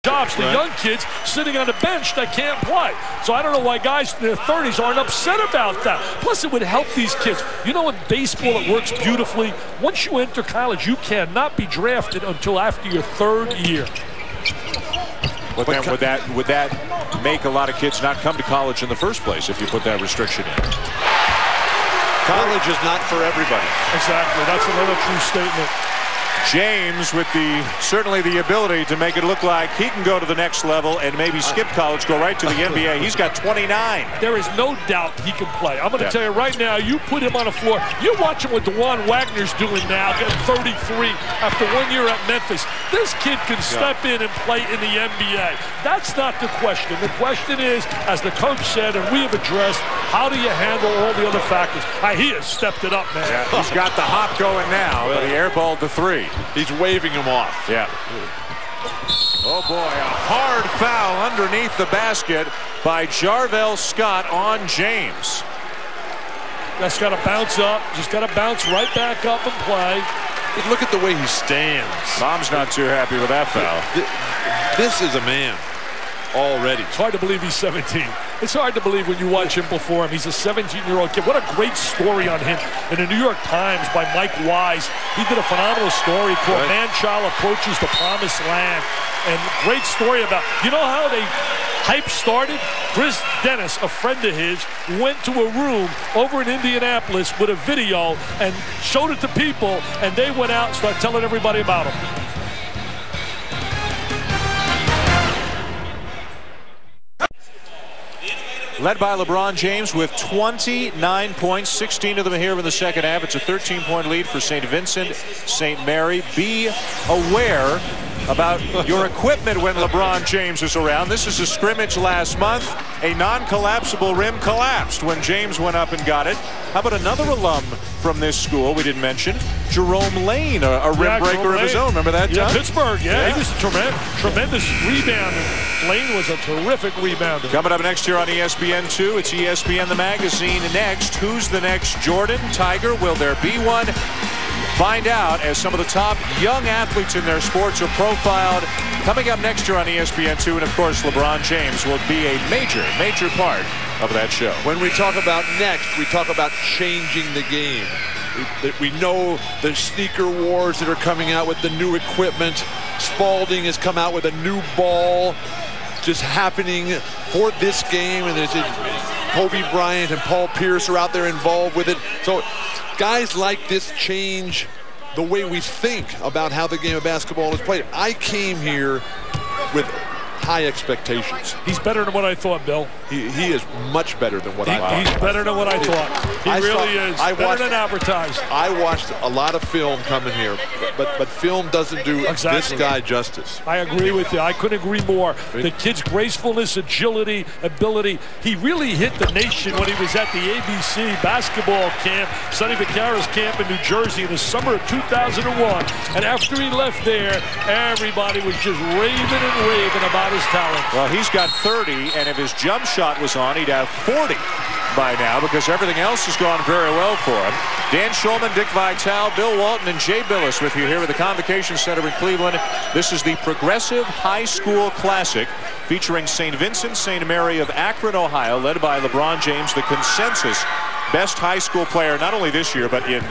jobs. The young kids sitting on the bench that can't play. So I don't know why guys in their 30s aren't upset about that. Plus, it would help these kids. You know, in baseball, it works beautifully. Once you enter college, you cannot be drafted until after your 3rd year. But then would that make a lot of kids not come to college in the first place if you put that restriction in? College is not for everybody. Exactly. That's another true statement. James with certainly the ability to make it look like he can go to the next level and maybe skip college, go right to the NBA. He's got 29. There is no doubt he can play. I'm going to tell you right now, you put him on the floor. You're watching what DeJuan Wagner's doing now, getting 33 after 1 year at Memphis. This kid can step in and play in the NBA. That's not the question. The question is, as the coach said, and we have addressed, how do you handle all the other factors? He has stepped it up, man. Yeah, he's got the hop going now, but he airballed the 3. He's waving him off. Yeah. Oh, boy, a hard foul underneath the basket by Jarvell Scott on James. Just got to bounce up. Just got to bounce right back up and play. Look at the way he stands. Mom's not too happy with that foul. This is a man already. It's hard to believe he's 17. It's hard to believe when you watch him perform. He's a 17-year-old kid. What a great story on him in the New York Times by Mike Wise. He did a phenomenal story called Man-Child Approaches the Promised Land. And great story about, you know how they hype started? Chris Dennis, a friend of his, went to a room over in Indianapolis with a video and showed it to people, and they went out and started telling everybody about him. Led by LeBron James with 29 points, 16 of them here in the second half. It's a 13-point lead for St. Vincent, St. Mary. Be aware about your equipment when LeBron James is around. This is a scrimmage last month. A non-collapsible rim collapsed when James went up and got it. How about another alum from this school we didn't mention? Jerome Lane, a rim breaker of his own. Remember that, John? Yeah, Pittsburgh, yeah. He was a tremendous rebounder. Lane was a terrific rebounder. Coming up next here on ESPN2, it's ESPN the Magazine. Next, who's the next Jordan, Tiger? Will there be one? Find out as some of the top young athletes in their sports are profiled. Coming up next year on ESPN2, and of course LeBron James will be a major part of that show. When we talk about next, we talk about changing the game. We know the sneaker wars that are coming out with the new equipment. Spalding has come out with a new ball just happening for this game, and there's Kobe Bryant and Paul Pierce are out there involved with it. So guys like this change the way we think about how the game of basketball is played. I came here with high expectations. He's better than what I thought, Bill. He is much better than what I thought. He's better than what I thought. He really is. Better than advertised. I watched a lot of film coming here, but film doesn't do this guy justice. I agree with you. I couldn't agree more. The kid's gracefulness, agility, ability. He really hit the nation when he was at the ABC basketball camp, Sonny Vaccaro's camp in New Jersey in the summer of 2001. And after he left there, everybody was just raving and raving about his talent. Well, he's got 30, and if his jump shot was on, he'd have 40 by now because everything else has gone very well for him. Dan Schulman, Dick Vitale, Bill Walton, and Jay Billis with you here at the Convocation Center in Cleveland. This is the Progressive High School Classic featuring St. Vincent, St. Mary of Akron, Ohio, led by LeBron James, the consensus best high school player, not only this year, but in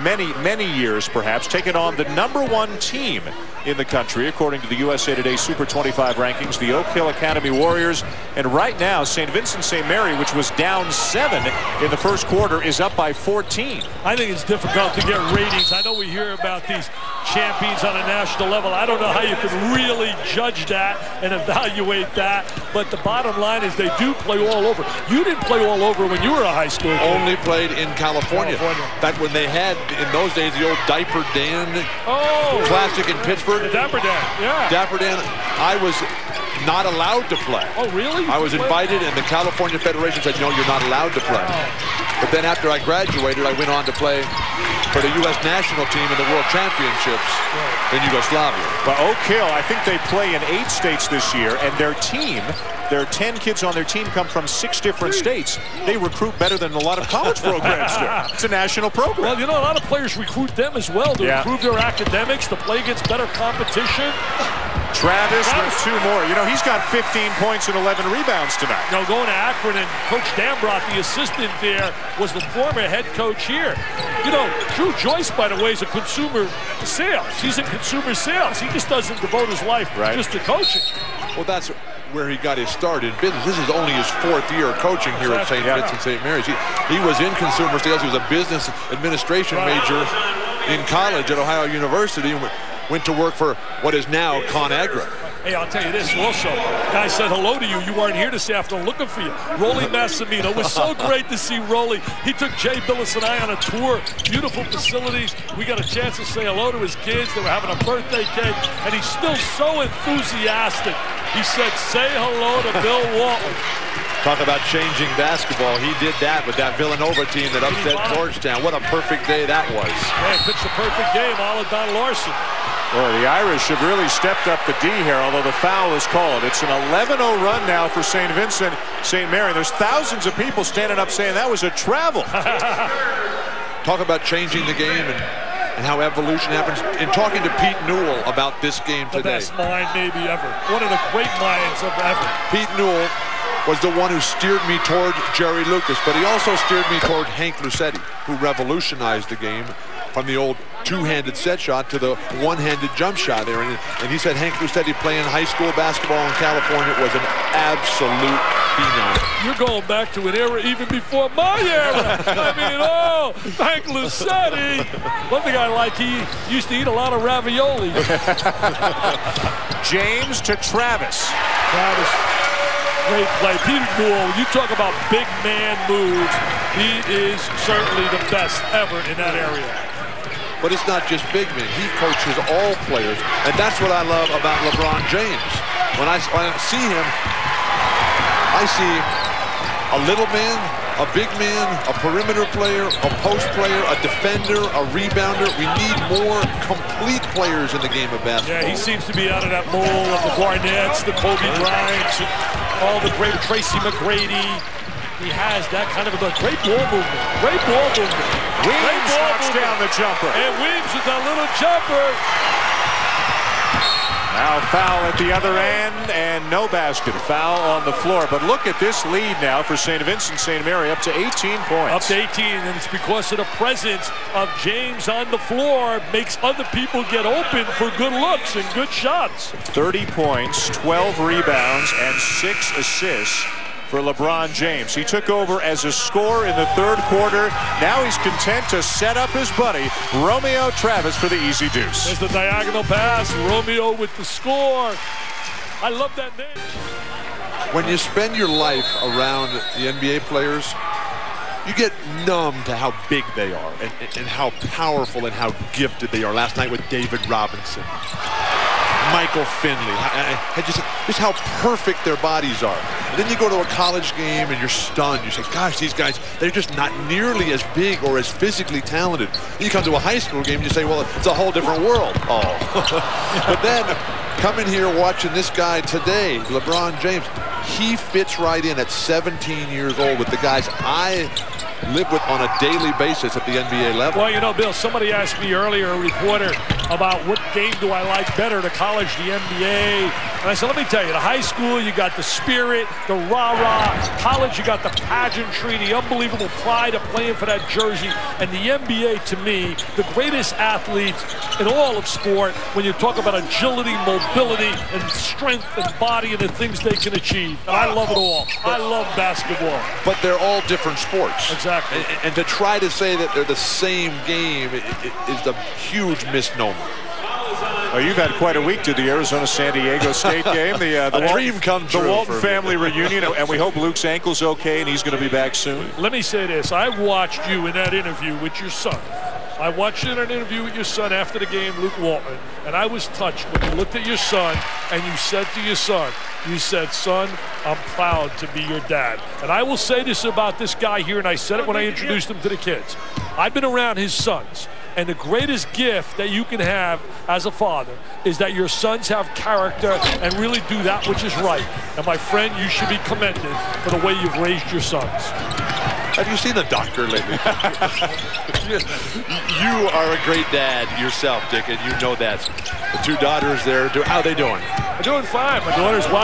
many years, perhaps, taking on the #1 team in the country, according to the USA Today Super 25 rankings, the Oak Hill Academy Warriors. And right now, St. Vincent St. Mary, which was down 7 in the first quarter, is up by 14. I think it's difficult to get ratings. I know we hear about these champions on a national level. I don't know how you can really judge that and evaluate that, but the bottom line is they do play all over. You didn't play all over when you were a high school kid. Only played in California. Back when they had, in those days, the old Diaper Dan Classic in Pittsburgh. The Dapper Dan, yeah. Dapper Dan, I was not allowed to play. Oh, really? I was invited, and the California Federation said, no, you're not allowed to play. But then after I graduated, I went on to play for the U.S. national team in the World Championships in Yugoslavia. Well, Oak Hill, I think they play in 8 states this year, and their team, their 10 kids on their team come from 6 different states. They recruit better than a lot of college programs do. It's a national program. Well, you know, a lot of players recruit them as well to improve their academics, to play against better competition. Travis with 2 more. You know, he's got 15 points and 11 rebounds tonight. No, going to Akron, and Coach Dambrot, the assistant there, was the former head coach here. You know, Drew Joyce, by the way, is a consumer sales. He's in consumer sales. He just doesn't devote his life just to coaching. Well, that's where he got his start in business. This is only his 4th year coaching here at St. Vincent St. Mary's. He was in consumer sales. He was a business administration major in college at Ohio University and went to work for what is now ConAgra. Hey, I'll tell you this also. Guy said hello to you. You weren't here this afternoon looking for you. Rolly Massimino. It was so great to see Rolly. He took Jay Billis and I on a tour. Beautiful facilities. We got a chance to say hello to his kids. They were having a birthday cake, and he's still so enthusiastic. He said, say hello to Bill Walton. Talk about changing basketball. He did that with that Villanova team that upset Georgetown. What a perfect day that was. Yeah, pitched a perfect game, all of Don Larson. Well, the Irish have really stepped up the D here, although the foul was called. It's an 11-0 run now for St. Vincent St. Mary. There's thousands of people standing up saying that was a travel. Talk about changing the game and how evolution happens. In talking to Pete Newell about this game today. The best mind maybe ever. One of the great minds of ever. Pete Newell was the one who steered me toward Jerry Lucas, but he also steered me toward Hank Lucetti, who revolutionized the game from the old two-handed set shot to the one-handed jump shot there. And he said Hank Lucetti playing high school basketball in California was an absolute phenom. You're going back to an era even before my era. I mean, Hank Lucetti. One thing I like, he used to eat a lot of ravioli. James to Travis. Travis. Great play. Peter Newell, you talk about big man moves. He is certainly the best ever in that area. But it's not just big men. He coaches all players. And that's what I love about LeBron James. When I see him, I see a little man, a big man, a perimeter player, a post player, a defender, a rebounder. We need more complete players in the game of basketball. Yeah, he seems to be out of that mold of the Garnetts, the Kobe Bryants, all the great Tracy McGrady. He has that kind of a great ball movement. Great ball movement. Weems knocks down the jumper. And Weems with that little jumper. Now foul at the other end and no basket. Foul on the floor. But look at this lead now for St. Vincent St. Mary, up to 18 points. Up to 18, and it's because of the presence of James on the floor makes other people get open for good looks and good shots. 30 points, 12 rebounds, and 6 assists for LeBron James. He took over as a scorer in the 3rd quarter. Now he's content to set up his buddy, Romeo Travis, for the easy deuce. There's the diagonal pass. Romeo with the score. I love that name. When you spend your life around the NBA players, you get numb to how big they are and how powerful and how gifted they are. Last night with David Robinson, Michael Finley, just how perfect their bodies are. And then you go to a college game and you're stunned. You say, gosh, these guys, they're just not nearly as big or as physically talented. Then you come to a high school game and you say, well, it's a whole different world. Oh. But then coming here watching this guy today, LeBron James, he fits right in at 17 years old with the guys I live with on a daily basis at the NBA level. Well, you know, Bill, somebody asked me earlier, a reporter, about what game do I like better, the college, the NBA. And I said, let me tell you, the high school, you got the spirit, the rah-rah. College, you got the pageantry, the unbelievable pride of playing for that jersey. And the NBA, to me, the greatest athletes in all of sport, when you talk about agility, mobility, and strength and body and the things they can achieve. And I love it all. I love basketball. But they're all different sports. Exactly. And to try to say that they're the same game is a huge misnomer. Well, you've had quite a week to the Arizona-San Diego State game. The dream come true. The Walton family reunion, and we hope Luke's ankle's okay and he's going to be back soon. Let me say this. I watched you in that interview with your son. I watched you in an interview with your son after the game, Luke Walton, and I was touched when you looked at your son and you said to your son, you said, son, I'm proud to be your dad. And I will say this about this guy here, and I said it when I introduced him to the kids. I've been around his sons, and the greatest gift that you can have as a father is that your sons have character and really do that which is right. And my friend, you should be commended for the way you've raised your sons. Have you seen the doctor lately? You are a great dad yourself, Dick, and you know that. The 2 daughters there, how are they doing? I'm doing fine. My daughter's watching.